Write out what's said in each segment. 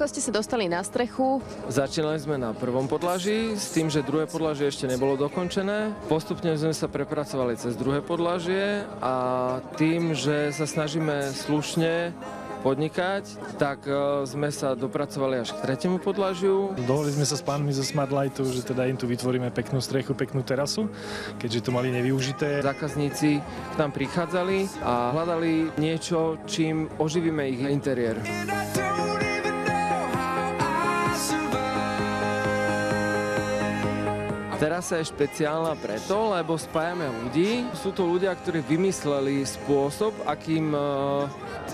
ste sa dostali na strechu? Začínali sme na prvom podlaží s tým, že druhé podlažie ešte nebolo dokončené. Postupne sme sa prepracovali cez druhé podlažie a tým, že sa snažíme slušne podnikať, tak sme sa dopracovali až k tretiemu podlažiu. Dohodli sme sa s pánmi zo Smart Lightu, že teda im tu vytvoríme peknú strechu, peknú terasu, keďže to mali nevyužité. Zákazníci k nám prichádzali a hľadali niečo, čím oživíme ich interiér. Terasa je špeciálna preto, lebo spájame ľudí. Sú to ľudia, ktorí vymysleli spôsob, akým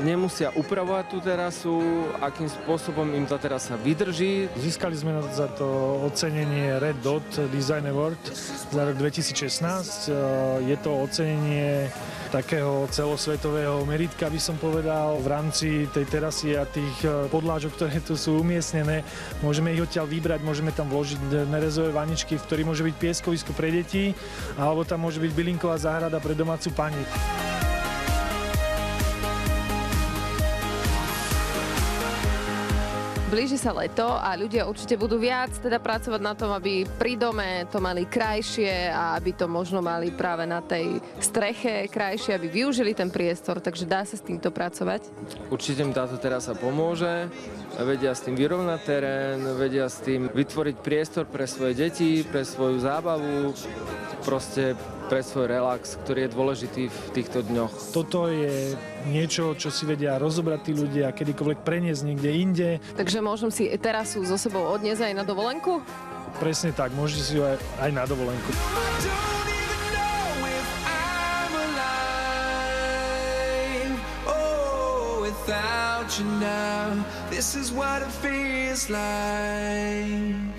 nemusia upravovať tú terasu, akým spôsobom im tá terasa vydrží. Získali sme za to ocenenie Red Dot Design Award za rok 2016. Je to ocenenie takého celosvetového meritka, by som povedal. V rámci tej terasy a tých podlážok, ktoré tu sú umiestnené, môžeme ich odtiaľ vybrať, môžeme tam vložiť nerezové vaničky, v ktorých môže byť pieskovisko pre deti, alebo tam môže byť bylinková záhrada pre domácu pani. Blíži sa leto a ľudia určite budú viac teda pracovať na tom, aby pri dome to mali krajšie a aby to možno mali práve na tej streche krajšie, aby využili ten priestor, takže dá sa s týmto pracovať. Určite im táto terasa pomôže, vedia s tým vyrovnať terén, vedia s tým vytvoriť priestor pre svoje deti, pre svoju zábavu, proste pre svoj relax, ktorý je dôležitý v týchto dňoch. Toto je niečo, čo si vedia rozobrať tí ľudia, kedykoľvek preniesť niekde inde. Takže môžem si terasu so sebou odniesť aj na dovolenku? Presne tak, môžete si ju aj na dovolenku. Without you now, this is what it feels like.